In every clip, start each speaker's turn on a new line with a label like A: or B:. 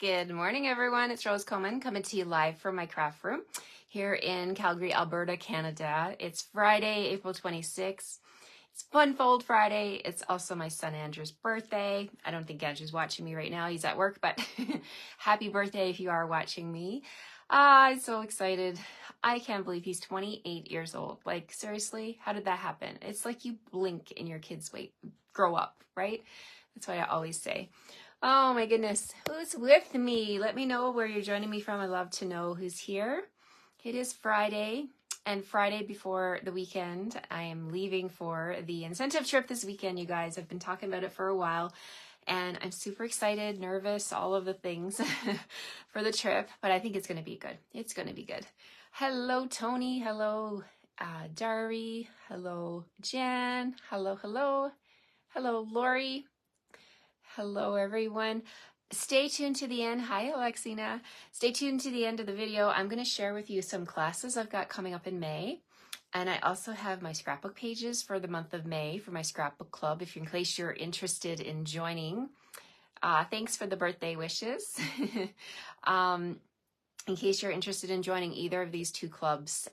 A: Good morning, everyone. It's Rose Coleman coming to you live from my craft room here in Calgary, Alberta, Canada. It's Friday, April 26th. It's Funfold Friday. It's also my son Andrew's birthday. I don't think Andrew's watching me right now. He's at work, but happy birthday if you are watching me. I'm so excited. I can't believe he's 28 years old. Like, seriously, how did that happen? It's like you blink and your kids grow up, right? That's what I always say. Oh my goodness, who's with me? Let me know where you're joining me from. I'd love to know who's here. It is Friday, and Friday before the weekend. I am leaving for the incentive trip this weekend, you guys. I've been talking about it for a while, and I'm super excited, nervous, all of the things for the trip, but I think it's going to be good. It's going to be good. Hello, Tony. Hello, Dari. Hello, Jan. Hello, Lori. Hello, everyone. Stay tuned to the end. Hi, Alexina. Stay tuned to the end of the video. I'm going to share with you some classes I've got coming up in May. And I also have my scrapbook pages for the month of May for my scrapbook club, in case you're interested in joining. Thanks for the birthday wishes. In case you're interested in joining either of these two clubs,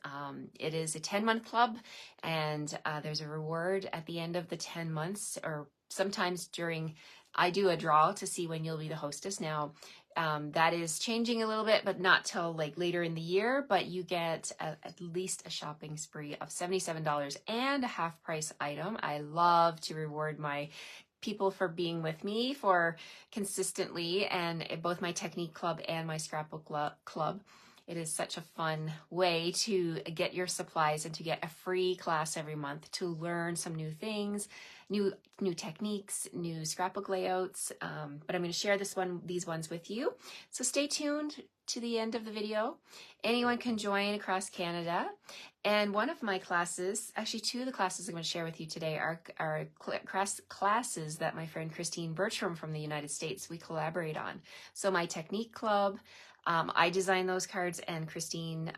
A: it is a 10-month club, and there's a reward at the end of the 10 months, or sometimes I do a draw to see when you'll be the hostess. Now, that is changing a little bit, but not till like later in the year, but you get at least a shopping spree of $77 and a half price item. I love to reward my people for being with me for consistently, and both my technique club and my scrapbook club. It is such a fun way to get your supplies and to get a free class every month to learn some new things, new techniques, new scrapbook layouts. But I'm going to share these ones with you. So stay tuned to the end of the video. Anyone can join across Canada. And one of my classes, actually two of the classes I'm going to share with you today are classes that my friend Christine Bertram from the United States, we collaborate on. So my technique club, I design those cards, and Christine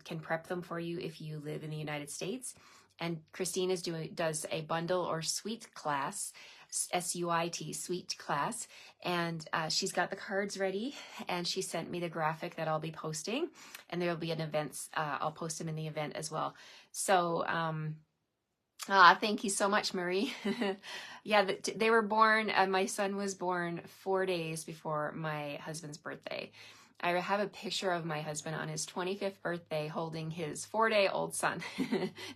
A: can prep them for you if you live in the United States. And Christine does a bundle or suite class, SUIT, suite class, and she's got the cards ready, and she sent me the graphic that I'll be posting, and there'll be an event. I'll post them in the event as well. So thank you so much, Marie. Yeah, they were born, my son was born 4 days before my husband's birthday. I have a picture of my husband on his 25th birthday holding his 4-day-old son.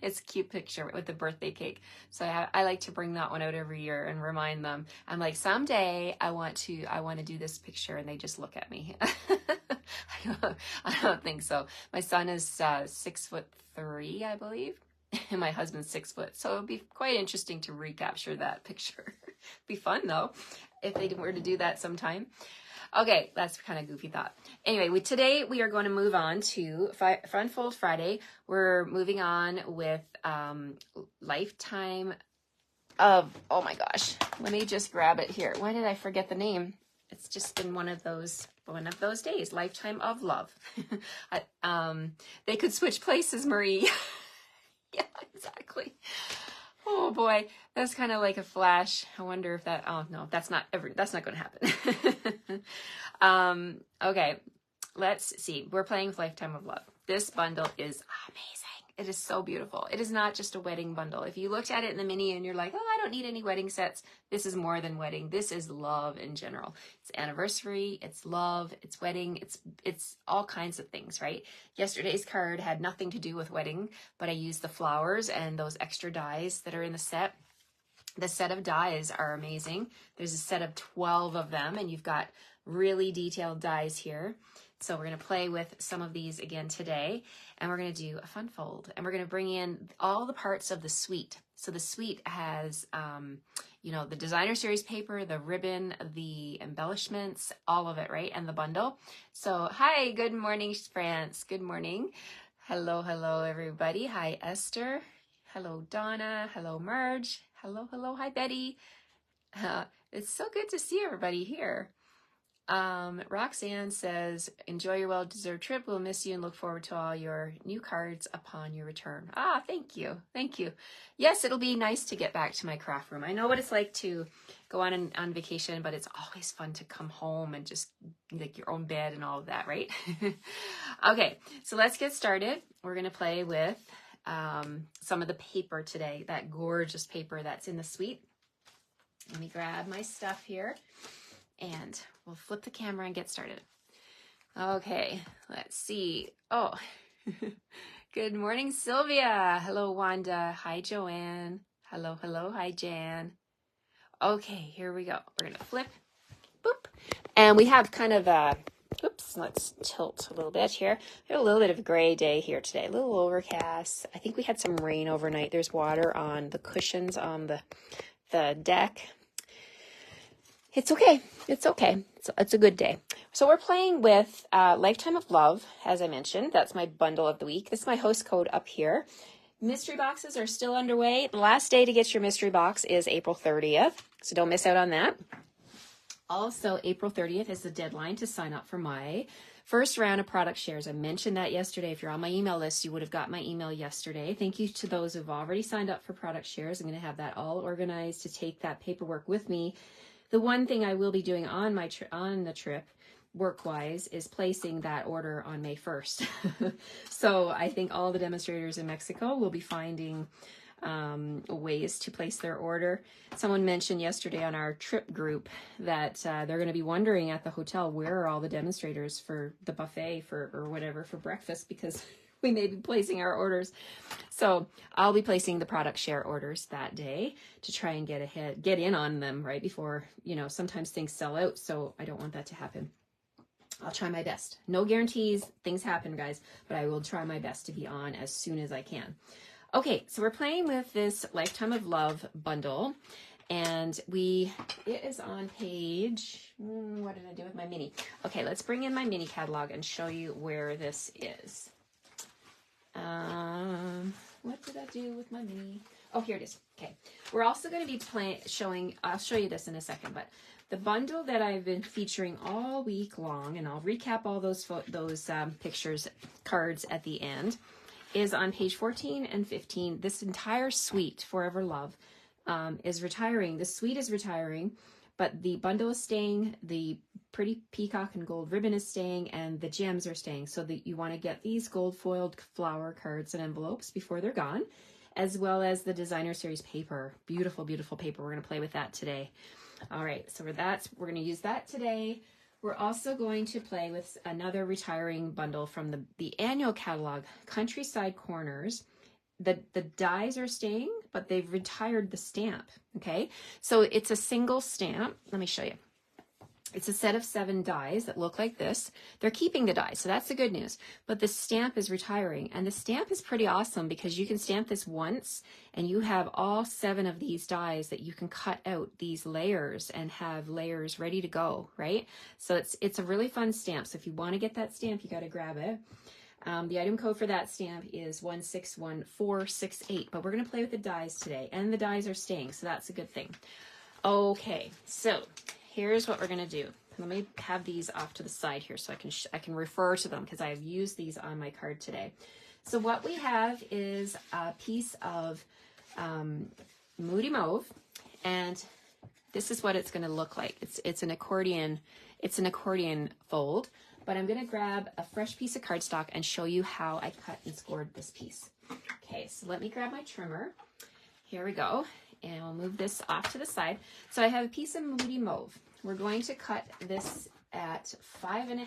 A: It's a cute picture with the birthday cake. So I like to bring that one out every year and remind them. I'm like, someday I want to do this picture, and they just look at me. I don't think so. My son is 6'3", I believe. And my husband's 6 foot. So it would be quite interesting to recapture that picture. Be fun though, if they were to do that sometime. Okay, that's kind of goofy thought. Anyway, today we are going to move on to Funfold Friday. We're moving on with Lifetime of, oh my gosh, let me just grab it here. Why did I forget the name? It's just been one of those days. Lifetime of Love. They could switch places, Marie. Yeah, exactly. Oh boy, that's kind of like a flash. I wonder if that, oh no, that's not going to happen. Okay, let's see. We're playing with Lifetime of Love. This bundle is amazing. It is so beautiful. It is not just a wedding bundle. If you looked at it in the mini and you're like, oh, I don't need any wedding sets, this is more than wedding. This is love in general. It's anniversary, it's love, it's wedding, it's all kinds of things, right? Yesterday's card had nothing to do with wedding, but I used the flowers and those extra dies that are in the set. The set of dies are amazing. There's a set of 12 of them, and you've got really detailed dies here. So we're going to play with some of these again today, and we're going to do a fun fold, and we're going to bring in all the parts of the suite. So the suite has, the designer series paper, the ribbon, the embellishments, all of it, right? And the bundle. So hi, good morning, France. Good morning. Hello, everybody. Hi, Esther. Hello, Donna. Hello, Marge. Hello. Hi, Betty. It's so good to see everybody here. Roxanne says, enjoy your well-deserved trip. We'll miss you and look forward to all your new cards upon your return. Ah, thank you. Thank you. Yes, it'll be nice to get back to my craft room. I know what it's like to go on vacation, but it's always fun to come home and just like your own bed and all of that, right? Okay, so let's get started. We're going to play with some of the paper today, that gorgeous paper that's in the suite. Let me grab my stuff here and we'll flip the camera and get started. Okay, let's see. Oh, good morning, Sylvia. Hello, Wanda. Hi, Joanne. Hello, hello. Hi, Jan. Okay, here we go. We're going to flip. Boop. And we have kind of a, oops, let's tilt a little bit here. We have a little bit of a gray day here today. A little overcast. I think we had some rain overnight. There's water on the cushions on the deck. It's okay. It's okay. It's a good day. So we're playing with Lifetime of Love, as I mentioned. That's my bundle of the week. This is my host code up here. Mystery boxes are still underway. The last day to get your mystery box is April 30th, so don't miss out on that. Also, April 30th is the deadline to sign up for my first round of product shares. I mentioned that yesterday. If you're on my email list, you would have got my email yesterday. Thank you to those who've already signed up for product shares. I'm going to have that all organized to take that paperwork with me. The one thing I will be doing on my on the trip, work-wise, is placing that order on May 1st. So I think all the demonstrators in Mexico will be finding ways to place their order. Someone mentioned yesterday on our trip group that they're going to be wondering at the hotel, where are all the demonstrators for the buffet or whatever for breakfast, because we may be placing our orders. So I'll be placing the product share orders that day to try and get in on them right before, sometimes things sell out. So I don't want that to happen. I'll try my best. No guarantees, things happen, guys, but I will try my best to be on as soon as I can. Okay, so we're playing with this Lifetime of Love bundle, and it is on page, what did I do with my mini? Okay, let's bring in my mini catalog and show you where this is. What did I do with my mini? Oh, here it is. Okay. We're also going to be I'll show you this in a second, but the bundle that I've been featuring all week long, and I'll recap all those pictures, cards at the end, is on page 14 and 15. This entire suite, Forever Love, is retiring. The suite is retiring, but the bundle is staying. The pretty peacock and gold ribbon is staying, and the gems are staying. So that you want to get these gold foiled flower cards and envelopes before they're gone, as well as the designer series paper. Beautiful, beautiful paper. We're going to play with that today. All right, so we're going to use that today. We're also going to play with another retiring bundle from the annual catalog, Countryside Corners. The dies are staying, but they've retired the stamp, okay? So it's a single stamp. Let me show you. It's a set of 7 dies that look like this. They're keeping the dies, so that's the good news. But the stamp is retiring, and the stamp is pretty awesome because you can stamp this once, and you have all 7 of these dies that you can cut out these layers and have layers ready to go, right? So it's a really fun stamp. So if you want to get that stamp, you got to grab it. The item code for that stamp is 161468, but we're going to play with the dies today, and the dies are staying, so that's a good thing. Okay, so here's what we're going to do. Let me have these off to the side here so I can refer to them because I have used these on my card today. So what we have is a piece of Moody Mauve, and this is what it's going to look like. It's an accordion fold, but I'm going to grab a fresh piece of cardstock and show you how I cut and scored this piece. Okay, so let me grab my trimmer. Here we go. And I'll move this off to the side. So I have a piece of Moody Mauve. We're going to cut this at 5.5.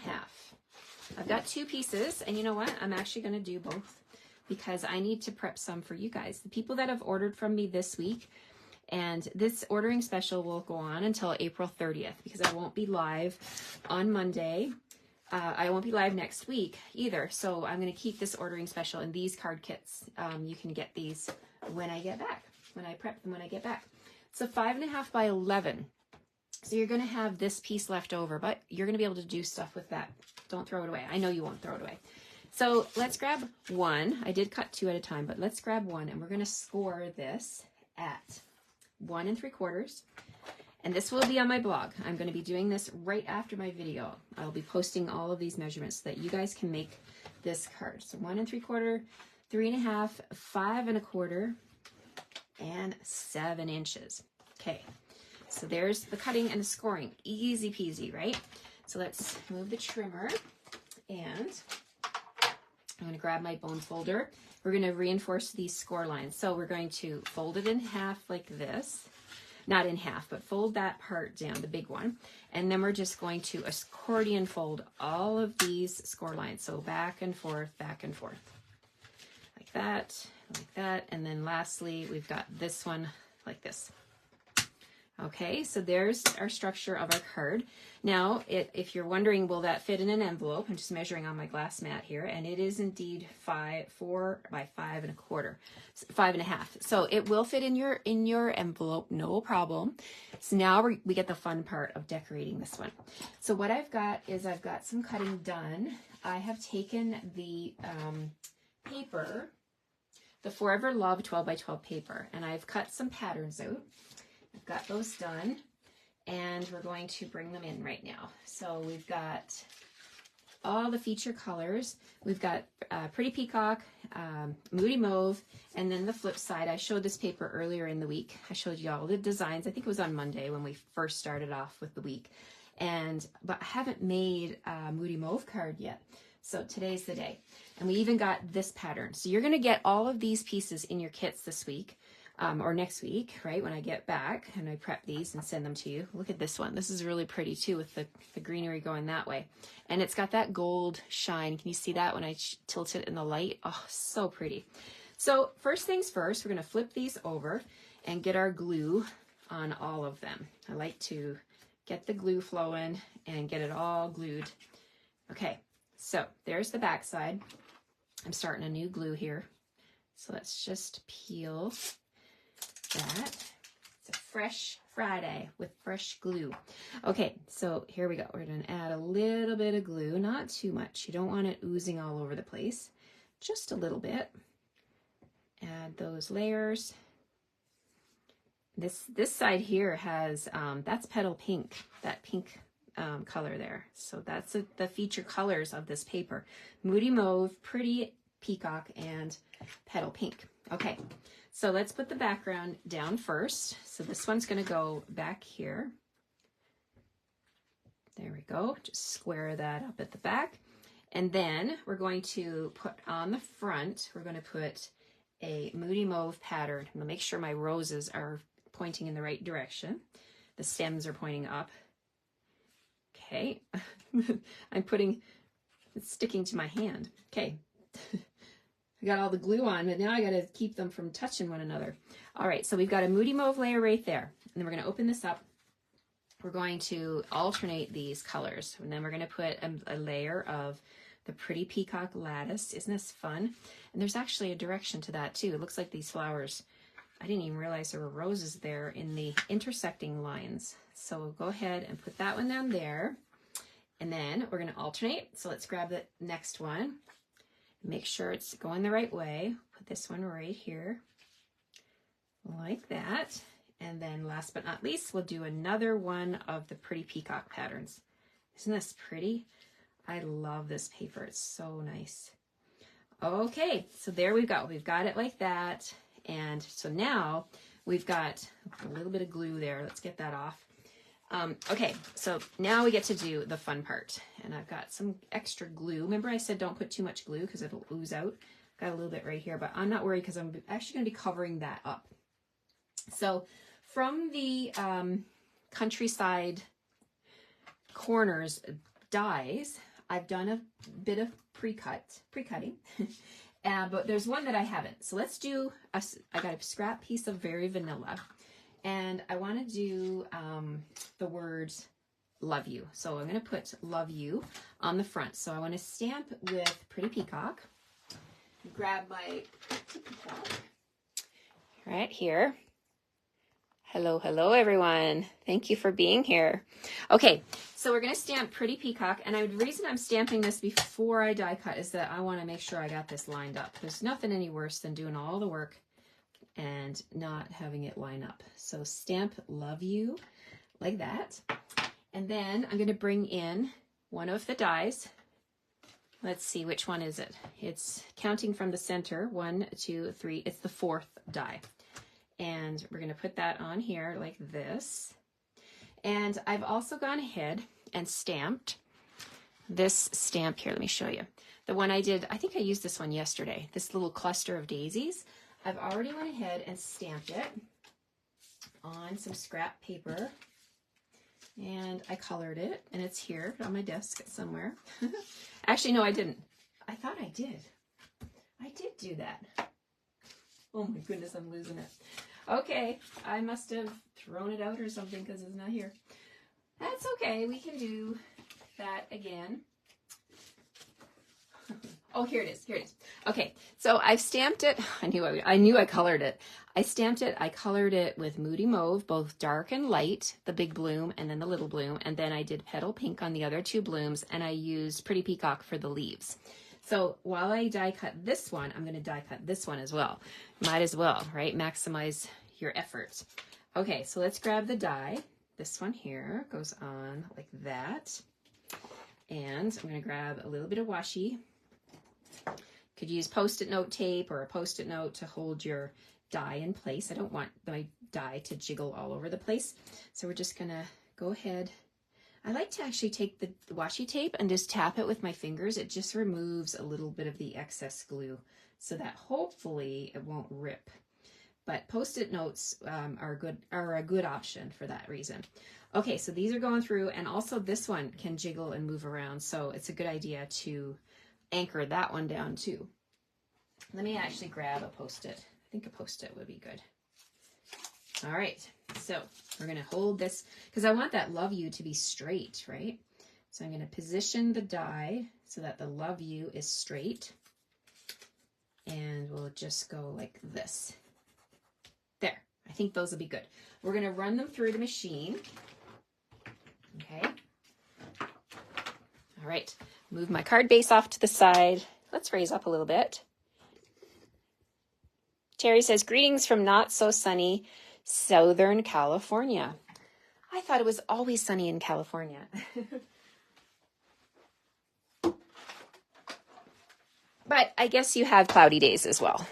A: I've got 2 pieces, and you know what? I'm actually going to do both because I need to prep some for you guys. The people that have ordered from me this week, and this ordering special will go on until April 30th because I won't be live on Monday. I won't be live next week either. So I'm going to keep this ordering special in these card kits. You can get these when I get back. When I prep them when I get back. So 5.5 by 11. So you're going to have this piece left over, but you're going to be able to do stuff with that. Don't throw it away. I know you won't throw it away. So let's grab 1. I did cut 2 at a time, but let's grab 1, and we're going to score this at 1 3/4. And this will be on my blog. I'm going to be doing this right after my video. I'll be posting all of these measurements so that you guys can make this card. So 1 3/4, 3 1/2, 5 1/4, and 7 inches. Okay, so there's the cutting and the scoring. Easy peasy, right? So let's move the trimmer, and I'm going to grab my bone folder. We're going to reinforce these score lines. So we're going to fold it in half like this. Not in half, but fold that part down, the big one. And then we're just going to accordion fold all of these score lines. So back and forth, like that. And then lastly, we've got this one like this. Okay, so there's our structure of our card. Now, if you're wondering, will that fit in an envelope? I'm just measuring on my glass mat here, and it is indeed 4 by 5 1/4, 5 1/2. So it will fit in your envelope, no problem. So now we get the fun part of decorating this one. So what I've got is I've got some cutting done. I have taken the paper, the Forever Love 12 by 12 paper, and I've cut some patterns out. I've got those done, and we're going to bring them in right now. So we've got all the feature colors. We've got Pretty Peacock, Moody Mauve, and then the flip side. I showed this paper earlier in the week. I showed you all the designs. I think it was on Monday when we first started off with the week. But I haven't made a Moody Mauve card yet. So today's the day. And we even got this pattern. So you're going to get all of these pieces in your kits this week. Or next week, right, when I get back and I prep these and send them to you. Look at this one. This is really pretty too, with the greenery going that way. And it's got that gold shine. Can you see that when I tilt it in the light? Oh, so pretty. So first things first, we're going to flip these over and get our glue on all of them. I like to get the glue flowing and get it all glued. Okay, so there's the back side. I'm starting a new glue here. So let's just peel that. It's a fresh Friday with fresh glue. Okay, so here we go. We're going to add a little bit of glue, not too much. You don't want it oozing all over the place. Just a little bit. Add those layers. This side here has, that's petal pink, that pink color there. So that's the feature colors of this paper. Moody Mauve, Pretty Peacock, and Petal Pink. Okay. So let's put the background down first. So this one's going to go back here. There we go. Just square that up at the back. And then we're going to put on the front, we're going to put a Moody Mauve pattern. I'm going to make sure my roses are pointing in the right direction. The stems are pointing up. Okay. It's sticking to my hand. Okay. I got all the glue on, but now I got to keep them from touching one another. All right, so we've got a Moody Mauve layer right there. And then we're going to open this up. We're going to alternate these colors. And then we're going to put a layer of the Pretty Peacock lattice. Isn't this fun? And there's actually a direction to that too. It looks like these flowers, I didn't even realize there were roses there in the intersecting lines. So we'll go ahead and put that one down there. And then we're going to alternate. So let's grab the next one. Make sure it's going the right way. Put this one right here, like that. And then last but not least, we'll do another one of the Pretty Peacock patterns. Isn't this pretty? I love this paper. It's so nice. Okay, so there we go. We've got it like that. And so now we've got a little bit of glue there. Let's get that off. Okay, so now we get to do the fun part. And I've got some extra glue. Remember I said don't put too much glue because it'll ooze out. Got a little bit right here, but I'm not worried because I'm actually going to be covering that up. So from the countryside corners dies, I've done a bit of pre-cutting, but there's one that I haven't. So let's do, I got a scrap piece of Very Vanilla. And I want to do the words love you. So I'm going to put love you on the front. So I want to stamp with Pretty Peacock. Grab my peacock right here. Hello, hello everyone. Thank you for being here. Okay, so we're going to stamp Pretty Peacock. And the reason I'm stamping this before I die cut is that I want to make sure I got this lined up. There's nothing any worse than doing all the work and not having it line up. So stamp love you like that. And then I'm going to bring in one of the dies. Let's see, which one is it? It's counting from the center, 1, 2, 3. It's the 4th die. And we're going to put that on here like this. And I've also gone ahead and stamped this stamp here. Let me show you. The one I did, I think I used this one yesterday, this little cluster of daisies. I've already went ahead and stamped it on some scrap paper. And I colored it, and it's here on my desk somewhere. Actually, no, I didn't. I thought I did. I did do that. Oh my goodness, I'm losing it. Okay, I must have thrown it out or something because it's not here. That's okay, we can do that again. Oh, here it is, here it is. Okay, so I've stamped it. I knew I colored it. I stamped it, I colored it with Moody Mauve, both dark and light, the big bloom and then the little bloom, and then I did Petal Pink on the other 2 blooms, and I used Pretty Peacock for the leaves. So while I die cut this one, I'm gonna die cut this one as well. Might as well, right? Maximize your efforts. Okay, so let's grab the die. This one here goes on like that. And I'm gonna grab a little bit of washi. Could use Post-it note tape or a Post-it note to hold your die in place. I don't want my die to jiggle all over the place. So we're just gonna go ahead. I like to actually take the washi tape and just tap it with my fingers. It just removes a little bit of the excess glue so that hopefully it won't rip. But Post-it notes are a good option for that reason. Okay, so these are going through, and also this one can jiggle and move around, so it's a good idea to anchor that one down too. Let me actually grab a Post-it. I think a Post-it would be good. All right, so we're gonna hold this because I want that love you to be straight, right? So I'm gonna position the die so that the love you is straight, and we'll just go like this. There, I think those will be good. We're gonna run them through the machine. Okay. All right, move my card base off to the side. Let's raise up a little bit. Terry says, greetings from not so sunny Southern California. I thought it was always sunny in California. But I guess you have cloudy days as well.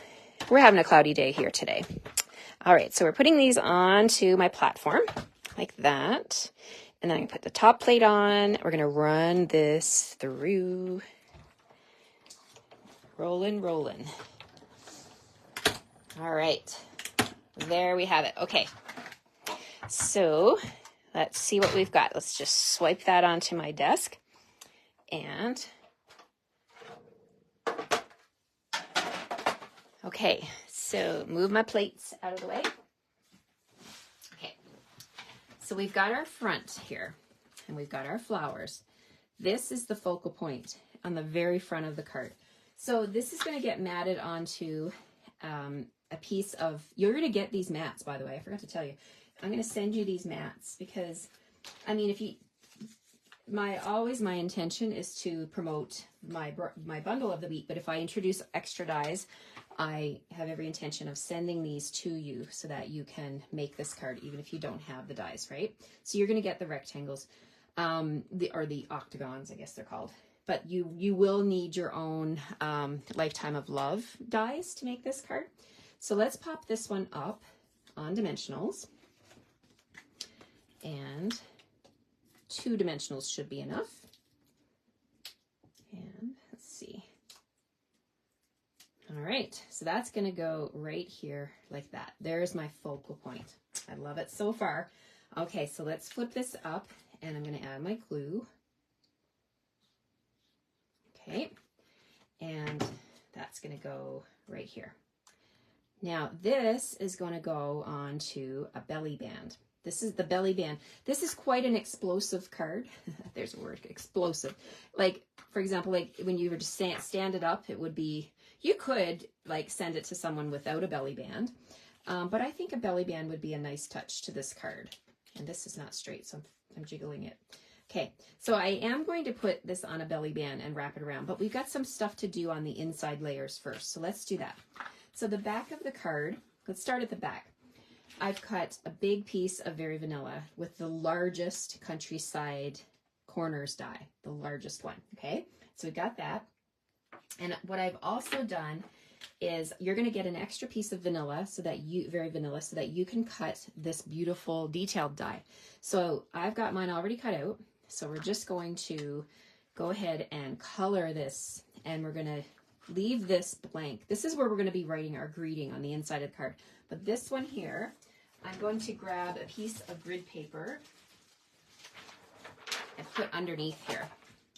A: We're having a cloudy day here today. All right, so we're putting these onto my platform like that. And then I'm gonna put the top plate on. We're gonna run this through. Rolling, rolling. All right, there we have it. Okay, so let's see what we've got. Let's just swipe that onto my desk. And, okay, so move my plates out of the way. Okay, so we've got our front here, and we've got our flowers. This is the focal point on the very front of the card. So this is gonna get matted onto a piece of, you're going to get these mats, by the way, I forgot to tell you. I'm going to send you these mats because, I mean, if you, my intention is to promote my bundle of the week, but if I introduce extra dies, I have every intention of sending these to you so that you can make this card, even if you don't have the dies, right? So you're going to get the rectangles, or the octagons, I guess they're called. But you will need your own Lifetime of Love dies to make this card. So let's pop this one up on dimensionals. And 2 dimensionals should be enough. And let's see. All right, so that's gonna go right here like that. There's my focal point. I love it so far. Okay, so let's flip this up and I'm gonna add my glue. Okay, and that's gonna go right here. Now this is gonna go onto a belly band. This is the belly band. This is quite an explosive card. There's a word, explosive. Like, for example, like when you were to stand it up, it would be, you could like send it to someone without a belly band. But I think a belly band would be a nice touch to this card. And this is not straight, so I'm jiggling it. Okay, so I am going to put this on a belly band and wrap it around, but we've got some stuff to do on the inside layers first. So let's do that. So the back of the card, let's start at the back. I've cut a big piece of Very Vanilla with the largest Countryside Corners die, the largest one, okay? So we got that. And what I've also done is you're going to get an extra piece of vanilla so that Very Vanilla, so that you can cut this beautiful detailed die. So I've got mine already cut out. So we're just going to go ahead and color this, and we're going to leave this blank. This is where we're going to be writing our greeting on the inside of the card. But this one here, I'm going to grab a piece of grid paper and put underneath here.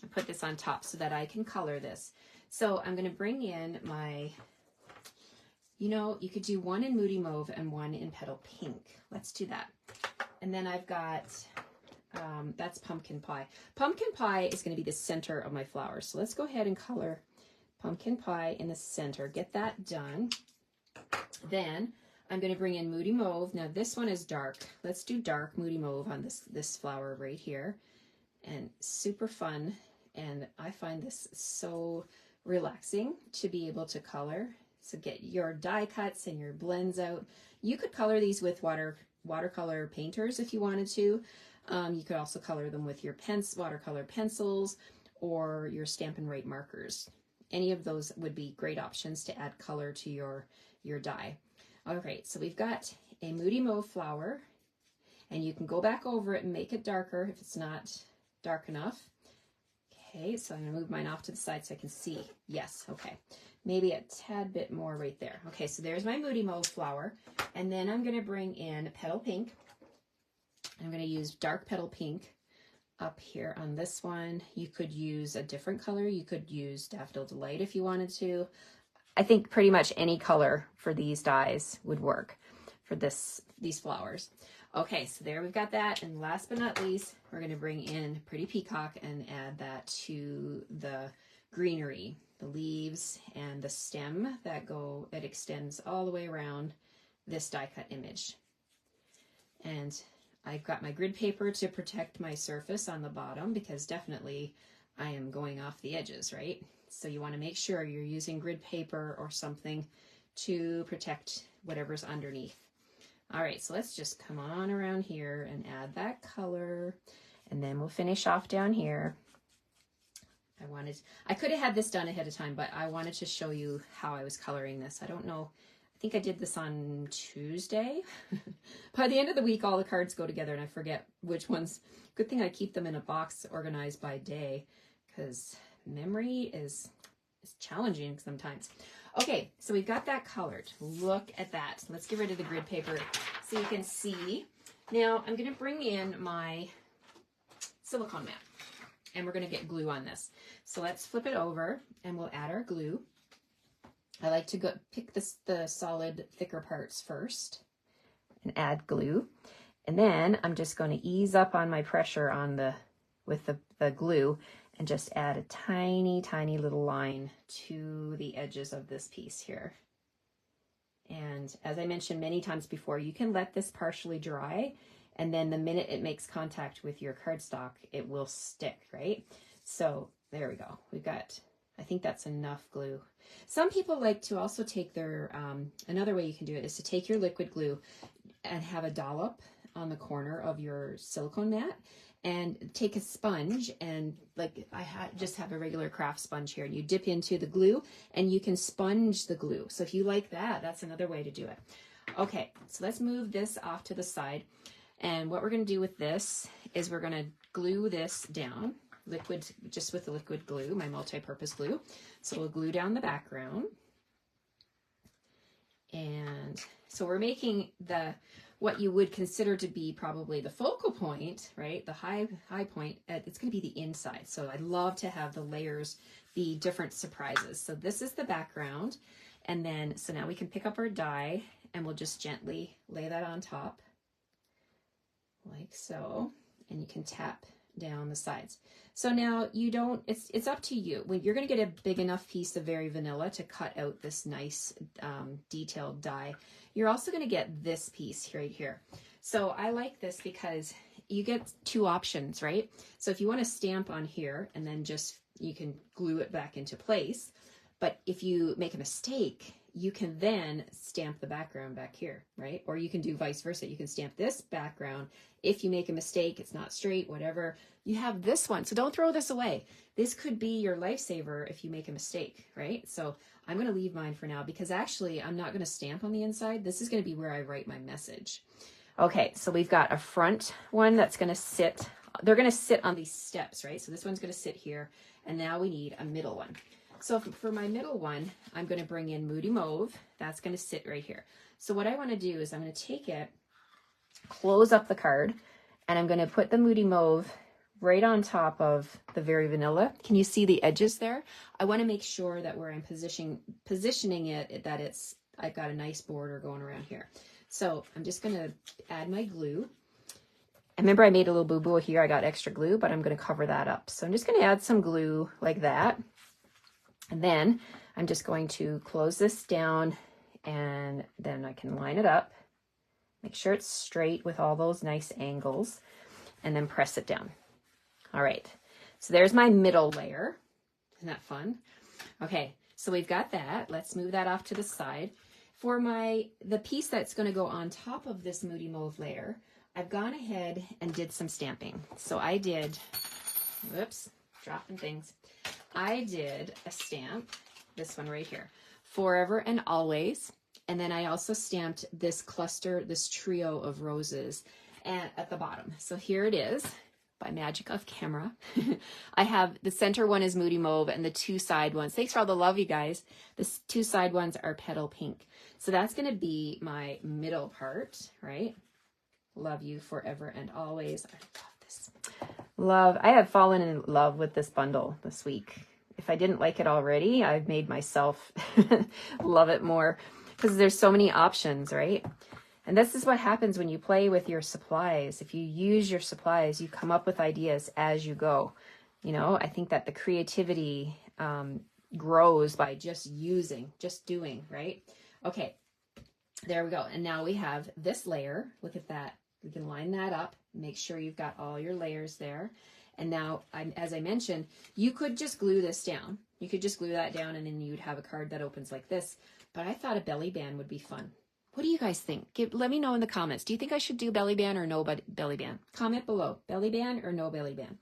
A: I put this on top so that I can color this. So I'm going to bring in my, you could do one in Moody Mauve and one in Petal Pink. Let's do that. And then I've got, that's Pumpkin Pie. Pumpkin Pie is going to be the center of my flowers. So let's go ahead and color Pumpkin Pie in the center. Get that done. Then I'm going to bring in Moody Mauve. Now this one is dark. Let's do dark Moody Mauve on this flower right here. And super fun. And I find this so relaxing to be able to color. So get your die cuts and your blends out. You could color these with watercolor painters if you wanted to. You could also color them with your watercolor pencils or your Stampin' Write markers. Any of those would be great options to add color to your die. All right, so we've got a Moody Mauve flower, and you can go back over it and make it darker if it's not dark enough. Okay, so I'm going to move mine off to the side so I can see. Yes, okay. Maybe a tad bit more right there. Okay, so there's my Moody Mauve flower. And then I'm going to bring in Petal Pink. I'm going to use dark Petal Pink up here on this one. You could use a different color. You could use Daffodil Delight if you wanted to. I think pretty much any color for these dies would work for these flowers. Okay, so there we've got that. And last but not least, we're going to bring in Pretty Peacock and add that to the greenery, the leaves and the stem that extends all the way around this die cut image. And I've got my grid paper to protect my surface on the bottom because definitely I am going off the edges, right? So you want to make sure you're using grid paper or something to protect whatever's underneath. All right, so let's just come on around here and add that color, and then we'll finish off down here. I could have had this done ahead of time, but I wanted to show you how I was coloring this. I don't know, I think I did this on Tuesday. By the end of the week, all the cards go together and I forget which ones. Good thing I keep them in a box organized by day because memory is challenging sometimes. Okay, so we've got that colored. Look at that. Let's get rid of the grid paper so you can see. Now I'm going to bring in my silicone mat and we're going to get glue on this. So let's flip it over and we'll add our glue. I like to pick the solid thicker parts first and add glue. And then I'm just going to ease up on my pressure with the glue and just add a tiny, tiny little line to the edges of this piece here. And as I mentioned many times before, you can let this partially dry, and then the minute it makes contact with your cardstock, it will stick, right? So there we go. We've got, I think that's enough glue. Some people like to also take their, another way you can do it is to take your liquid glue and have a dollop on the corner of your silicone mat, and take a sponge and just have a regular craft sponge here, and you dip into the glue and you can sponge the glue. So if you like that, that's another way to do it. Okay, so let's move this off to the side. And what we're going to do with this is we're going to glue this down, just with the liquid glue, my multi-purpose glue. So we'll glue down the background. And so we're making what you would consider to be probably the focal point, right? The high point, it's going to be the inside. So I love to have the layers be different surprises. So this is the background. And then, so now we can pick up our die and we'll just gently lay that on top like so. And you can tap down the sides. So now it's up to you. When you're going to get a big enough piece of Very Vanilla to cut out this nice detailed die, you're also going to get this piece right here. So I like this because you get two options, right? So if you want to stamp on here and then you can glue it back into place. But if you make a mistake, you can then stamp the background back here, right? Or you can do vice versa. You can stamp this background. If you make a mistake, it's not straight, whatever, you have this one. So don't throw this away. This could be your lifesaver if you make a mistake, right? So I'm going to leave mine for now because actually I'm not going to stamp on the inside. This is going to be where I write my message. Okay, so we've got a front one that's going to sit. They're going to sit on these steps, right? So this one's going to sit here. And now we need a middle one. So for my middle one, I'm going to bring in Moody Mauve. That's going to sit right here. So what I want to do is I'm going to take it, close up the card, and I'm going to put the Moody Mauve right on top of the Very Vanilla. Can you see the edges there? I want to make sure that where I'm positioning it, that I've got a nice border going around here. So I'm just going to add my glue. I remember I made a little boo-boo here. I got extra glue, but I'm going to cover that up. So I'm just going to add some glue like that. And then I'm just going to close this down and then I can line it up. Make sure it's straight with all those nice angles and then press it down. All right, so there's my middle layer. Isn't that fun? Okay, so we've got that. Let's move that off to the side. For the piece that's going to go on top of this Moody Mauve layer, I've gone ahead and did some stamping. So I did, whoops, dropping things. I did a stamp, this one right here, Forever and Always. And then I also stamped this cluster, this trio of roses at the bottom. So here it is. By magic of camera. I have the center one is Moody Mauve and the two side ones. Thanks for all the love, you guys. The two side ones are Petal Pink. So that's going to be my middle part, right? Love you forever and always. I love this. I have fallen in love with this bundle this week. If I didn't like it already, I've made myself love it more because there's so many options, right? And this is what happens when you play with your supplies. If you use your supplies, you come up with ideas as you go. You know, I think that the creativity grows by just using, just doing, right? Okay, there we go. And now we have this layer. Look at that. We can line that up. Make sure you've got all your layers there. And now, as I mentioned, you could just glue this down. You could just glue that down and then you'd have a card that opens like this. But I thought a belly band would be fun. What do you guys think? Let me know in the comments. Do you think I should do belly band or no belly band? Comment below. Belly band or no belly band?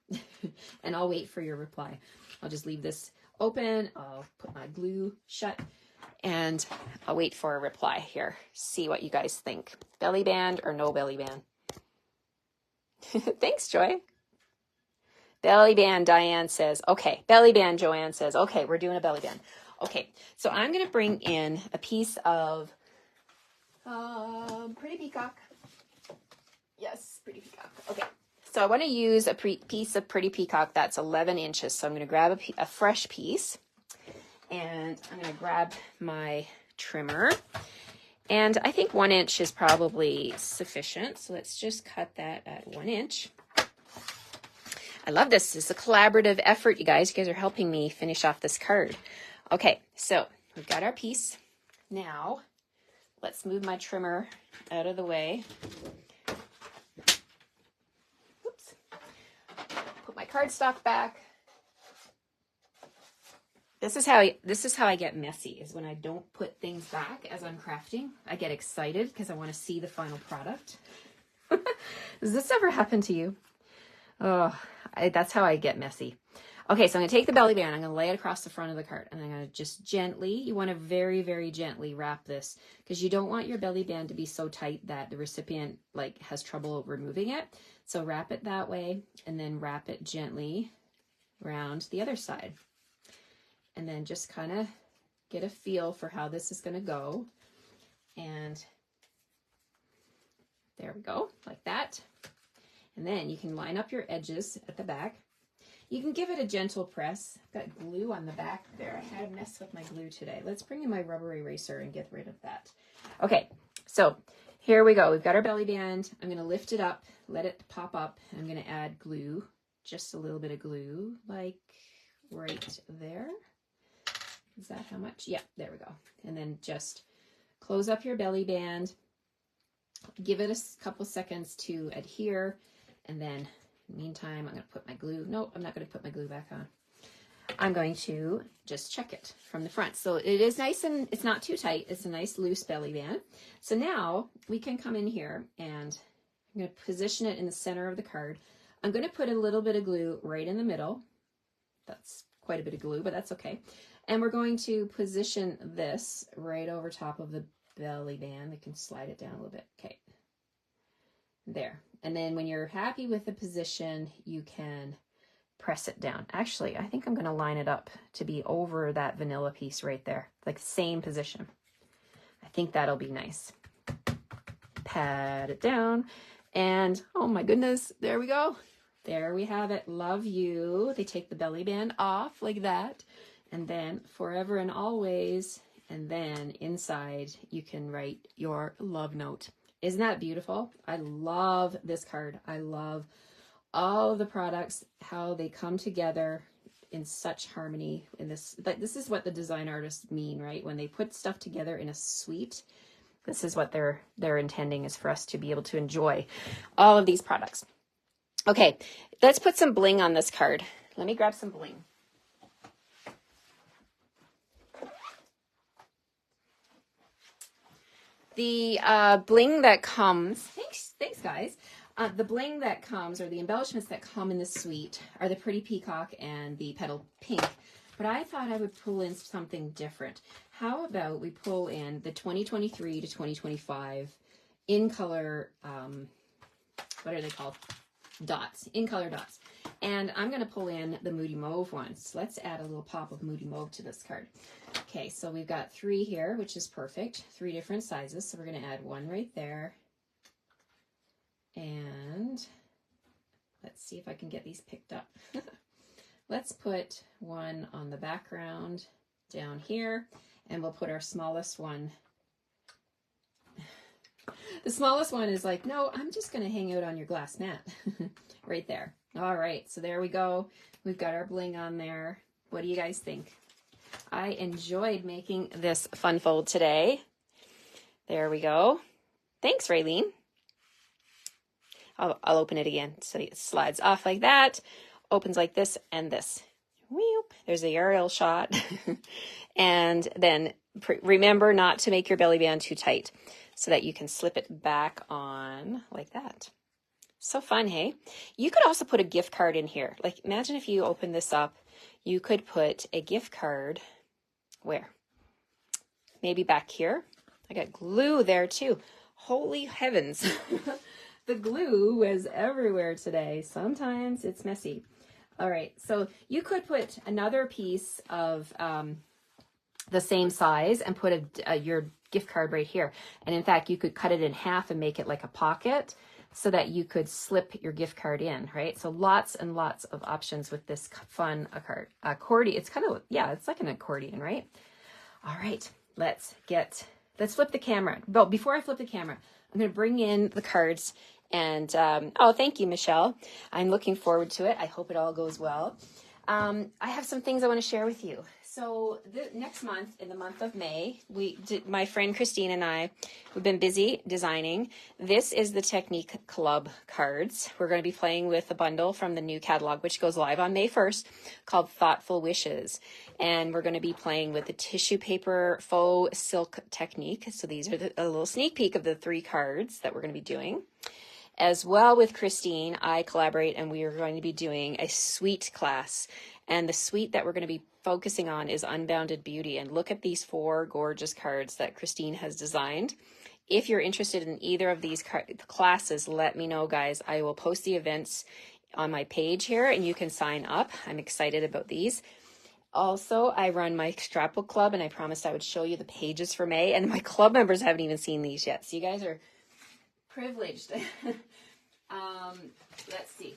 A: And I'll wait for your reply. I'll just leave this open. I'll put my glue shut. And I'll wait for a reply here. See what you guys think. Belly band or no belly band? Thanks, Joy. Belly band, Diane says. Okay. Belly band, Joanne says. Okay, we're doing a belly band. Okay, so I'm going to bring in a piece of Pretty Peacock. Yes, Pretty Peacock. Okay, so I want to use a piece of Pretty Peacock that's 11 inches. So I'm going to grab a fresh piece and I'm going to grab my trimmer. And I think 1 inch is probably sufficient. So let's just cut that at 1 inch. I love this. This is a collaborative effort, you guys. You guys are helping me finish off this card. Okay, so we've got our piece. Now, let's move my trimmer out of the way. Oops. Put my cardstock back. This is how I get messy, is when I don't put things back as I'm crafting. I get excited because I want to see the final product. Does this ever happen to you? Oh, that's how I get messy. Okay, so I'm going to take the belly band. I'm going to lay it across the front of the card. And I'm going to just gently, you want to very, very gently wrap this because you don't want your belly band to be so tight that the recipient has trouble removing it. So wrap it that way and then wrap it gently around the other side. And then just kind of get a feel for how this is going to go. And there we go, like that. And then you can line up your edges at the back. You can give it a gentle press. I've got glue on the back there. I had a mess with my glue today. Let's bring in my rubber eraser and get rid of that. Okay, so here we go. We've got our belly band. I'm going to lift it up, let it pop up. I'm going to add glue, just a little bit of glue, like right there. Is that how much? Yeah, there we go. And then just close up your belly band. Give it a couple seconds to adhere. And then, in the meantime, I'm going to put my glue. No, I'm not going to put my glue back on. I'm going to just check it from the front. So it is nice and it's not too tight. It's a nice loose belly band. So now we can come in here and I'm going to position it in the center of the card. I'm going to put a little bit of glue right in the middle. That's quite a bit of glue, but that's okay. And we're going to position this right over top of the belly band. I can slide it down a little bit. Okay. There. And then when you're happy with the position, you can press it down. Actually, I think I'm going to line it up to be over that vanilla piece right there, like same position. I think that'll be nice. Pat it down, and oh my goodness, there we go. There we have it. Love you. They take the belly band off like that, and then forever and always, and then inside you can write your love note. Isn't that beautiful? I love this card. I love all of the products, how they come together in such harmony in this. But this is what the design artists mean, right? When they put stuff together in a suite, this is what they're intending, is for us to be able to enjoy all of these products. Okay, let's put some bling on this card. Let me grab some bling. The bling that comes, thanks guys. The bling that comes, or the embellishments that come in the suite, are the Pretty Peacock and the Petal Pink. But I thought I would pull in something different. How about we pull in the 2023 to 2025 in color, what are they called? Dots, in color dots. And I'm going to pull in the Moody Mauve ones. Let's add a little pop of Moody Mauve to this card. Okay, so we've got 3 here, which is perfect. 3 different sizes. So we're going to add 1 right there. And let's see if I can get these picked up. Let's put 1 on the background down here, and we'll put our smallest one. The smallest one is like, no, I'm just going to hang out on your glass mat right there. All right, so there we go. We've got our bling on there. What do you guys think? I enjoyed making this fun fold today. There we go. Thanks, Raylene. I'll open it again. So it slides off like that, opens like this and this. Whoop. There's a aerial shot. And then remember not to make your belly band too tight so that you can slip it back on like that. So fun, hey? You could also put a gift card in here. Like, imagine if you open this up, you could put a gift card where? Maybe back here. I got glue there too. Holy heavens. The glue was everywhere today. Sometimes it's messy. All right, so you could put another piece of the same size and put your gift card right here. And in fact, you could cut it in half and make it like a pocket so that you could slip your gift card in, right? So lots and lots of options with this fun accordion. It's kind of, yeah, it's like an accordion, right? All right, let's flip the camera. But before I flip the camera, I'm going to bring in the cards. And, oh, thank you, Michelle. I'm looking forward to it. I hope it all goes well. I have some things I want to share with you. So next month, in the month of May, my friend Christine and I, we've been busy designing. This is the Technique Club cards. We're going to be playing with a bundle from the new catalog, which goes live on May 1st, called Thoughtful Wishes. And we're going to be playing with the tissue paper faux silk technique. So these are a little sneak peek of the 3 cards that we're going to be doing. As well, with Christine, I collaborate, and we are going to be doing a suite class. And the suite that we're going to be focusing on is Unbounded Beauty. And look at these 4 gorgeous cards that Christine has designed. If you're interested in either of these classes, let me know, guys. I will post the events on my page here, and you can sign up. I'm excited about these. Also, I run my scrapbook club, and I promised I would show you the pages for May. And my club members haven't even seen these yet. So you guys are privileged. Let's see.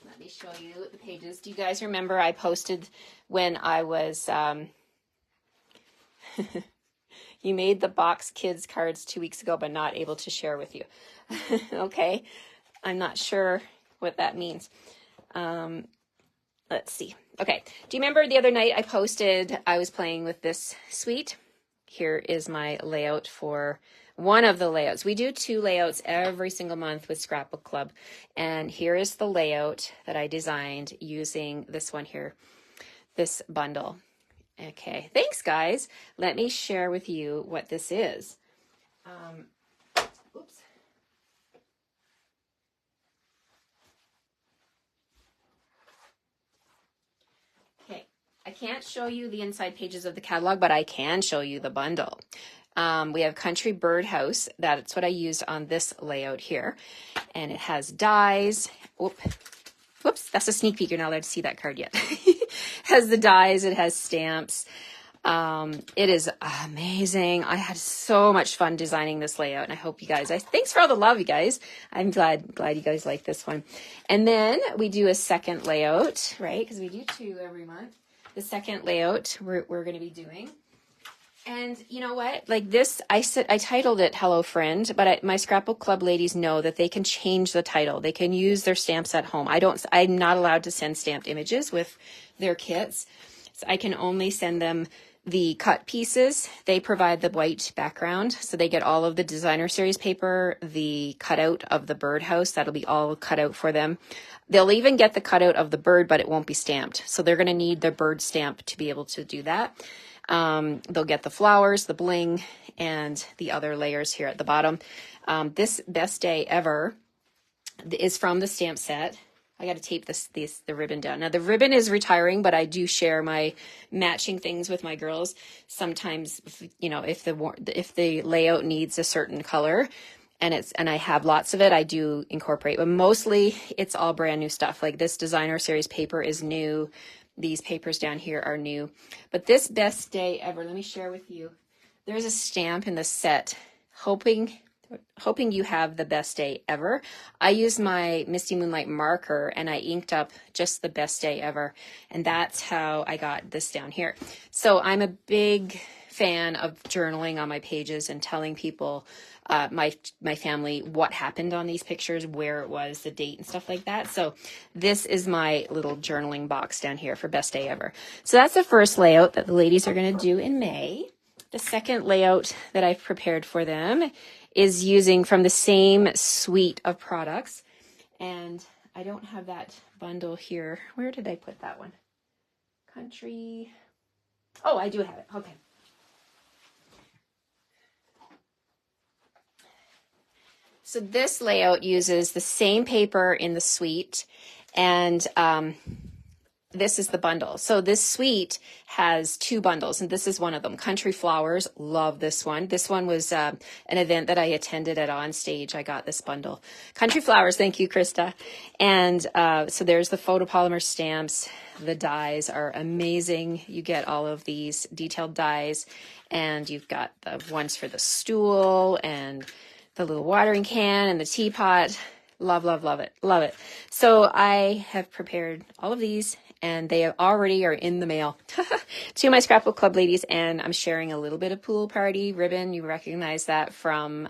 A: Let me show you the pages. Do you guys remember I posted when I was, you made the box kids cards 2 weeks ago, but not able to share with you. Okay. I'm not sure what that means. Let's see. Okay. Do you remember the other night I posted, I was playing with this suite? Here is my layout for one of the layouts. We do 2 layouts every single month with Scrapbook Club. And here is the layout that I designed using this one here, this bundle. Okay, thanks guys. Let me share with you what this is. Oops. Okay, I can't show you the inside pages of the catalog, but I can show you the bundle. We have Country Birdhouse. That's what I used on this layout here. And it has dies. Whoops, that's a sneak peek. You're not allowed to see that card yet. It has the dies. It has stamps. It is amazing. I had so much fun designing this layout, and I hope you guys, thanks for all the love, you guys. I'm glad you guys like this one. And then we do a second layout, right? Because we do 2 every month. The second layout we're going to be doing. And you know what? Like this, I titled it Hello Friend, but my Scrapbook Club ladies know that they can change the title. They can use their stamps at home. I'm not allowed to send stamped images with their kits. So I can only send them the cut pieces. They provide the white background. So they get all of the designer series paper, the cutout of the birdhouse. That'll be all cut out for them. They'll even get the cutout of the bird, but it won't be stamped. So they're going to need the bird stamp to be able to do that. They'll get the flowers, the bling, and the other layers here at the bottom. This Best Day Ever is from the stamp set. I got to tape the ribbon down. Now the ribbon is retiring, but I do share my matching things with my girls. Sometimes, if the layout needs a certain color, and I have lots of it, I do incorporate. But mostly, it's all brand new stuff. Like this designer series paper is new. These papers down here are new. But this Best Day Ever, let me share with you. There's a stamp in the set, hoping you have the best day ever. I used my Misty Moonlight marker and I inked up just the best day ever. And that's how I got this down here. So I'm a big fan of journaling on my pages and telling people, my family, what happened on these pictures, where it was, the date and stuff like that. So this is my little journaling box down here for Best Day Ever. So that's the first layout that the ladies are going to do in May. The second layout that I've prepared for them is using from the same suite of products. And I don't have that bundle here. Where did I put that one? Country. Oh, I do have it. Okay. So this layout uses the same paper in the suite, and this is the bundle. So this suite has 2 bundles, and this is one of them. Country Flowers, love this one. This one was an event that I attended at Onstage. I got this bundle. Country Flowers, thank you, Krista. And so there's the photopolymer stamps. The dies are amazing. You get all of these detailed dies, and you've got the ones for the stool and the little watering can and the teapot. Love, love, love it. Love it. So I have prepared all of these, and they already are in the mail to my Scrapbook Club ladies. And I'm sharing a little bit of pool party ribbon. You recognize that from,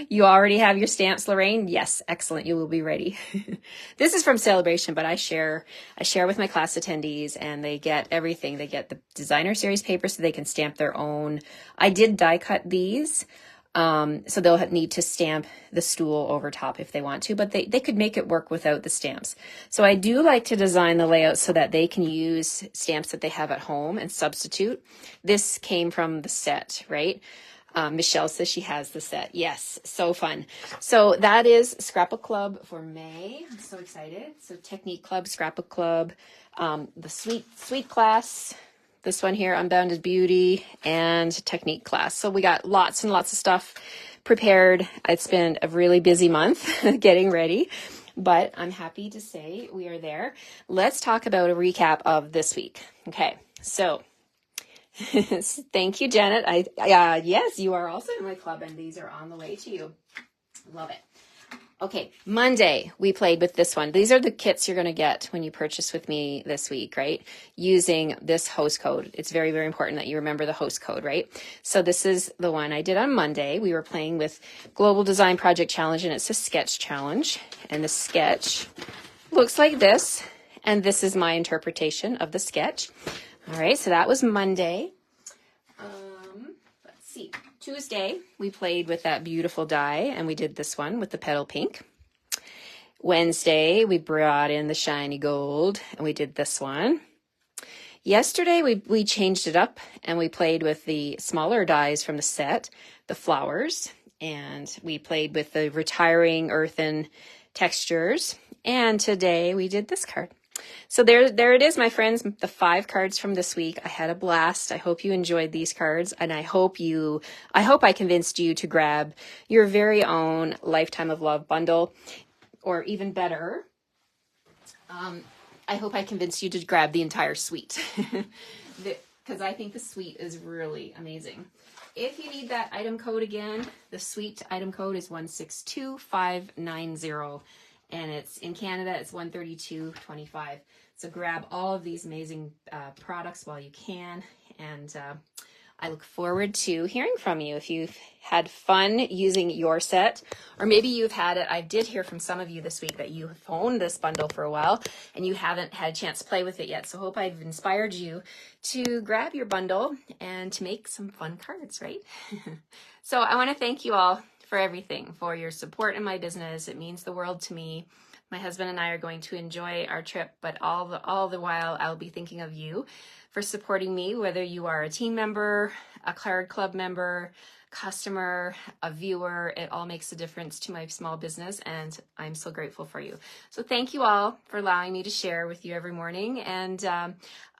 A: you already have your stamps, Lorraine? Yes. Excellent. You will be ready. This is from Celebration, but I share with my class attendees, and they get everything. They get the designer series paper so they can stamp their own. I did die cut these. So they'll need to stamp the stool over top if they want to, but they could make it work without the stamps. So I do like to design the layout so that they can use stamps that they have at home and substitute. This came from the set, right? Michelle says she has the set. Yes, so fun. So that is Scrapbook Club for May. I'm so excited. So Technique Club, Scrapbook Club, the Sweet class. This one here, Unbounded Beauty, and Technique class. So we got lots and lots of stuff prepared. It's been a really busy month getting ready, but I'm happy to say we are there. Let's talk about a recap of this week. Okay, so thank you, Janet. Yes, you are also in my club, and these are on the way to you. Love it. Okay, Monday, we played with this one. These are the kits you're going to get when you purchase with me this week, right? Using this host code. It's very, very important that you remember the host code, right? So this is the one I did on Monday. We were playing with Global Design Project Challenge, and it's a sketch challenge. And the sketch looks like this. And this is my interpretation of the sketch. All right, so that was Monday. Let's see. Tuesday, we played with that beautiful die, and we did this one with the petal pink. Wednesday, we brought in the shiny gold, and we did this one. Yesterday, we changed it up, and we played with the smaller dies from the set, the flowers, and we played with the retiring earthen textures. And today, we did this card. So there it is, my friends, the 5 cards from this week. I had a blast. I hope you enjoyed these cards, and I hope I convinced you to grab your very own Lifetime of Love bundle, or even better, I hope I convinced you to grab the entire suite, because I think the suite is really amazing. If you need that item code again, the suite item code is 162590. And it's in Canada, it's $132.25. So grab all of these amazing products while you can. And I look forward to hearing from you. If you've had fun using your set, or maybe you've had it. I did hear from some of you this week that you have owned this bundle for a while and you haven't had a chance to play with it yet. So hope I've inspired you to grab your bundle and to make some fun cards, right? So I want to thank you all for everything, for your support in my business. It means the world to me. My husband and I are going to enjoy our trip, but all the while I'll be thinking of you for supporting me, whether you are a team member, a card club member, customer, a viewer. It all makes a difference to my small business, and I'm so grateful for you. So thank you all for allowing me to share with you every morning, and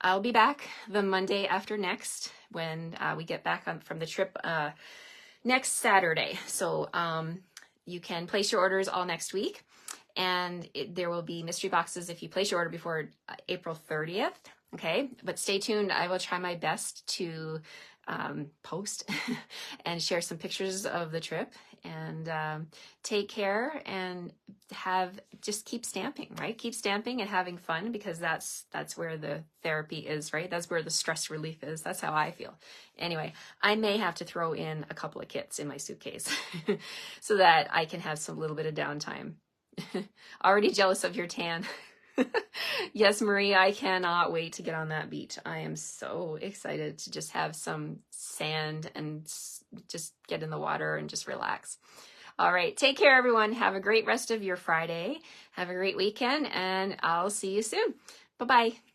A: I'll be back the Monday after next when we get back from the trip next Saturday. So you can place your orders all next week, and there will be mystery boxes if you place your order before April 30th. Okay, but stay tuned. I will try my best to post and share some pictures of the trip, and take care, and just keep stamping, right? Keep stamping and having fun, because that's where the therapy is, right? That's where the stress relief is. That's how I feel. Anyway, I may have to throw in a couple of kits in my suitcase so that I can have some little bit of downtime. Already jealous of your tan. Yes, Marie, I cannot wait to get on that beach. I am so excited to just have some sand and just get in the water and just relax. All right, take care, everyone. Have a great rest of your Friday. Have a great weekend, and I'll see you soon. Bye-bye.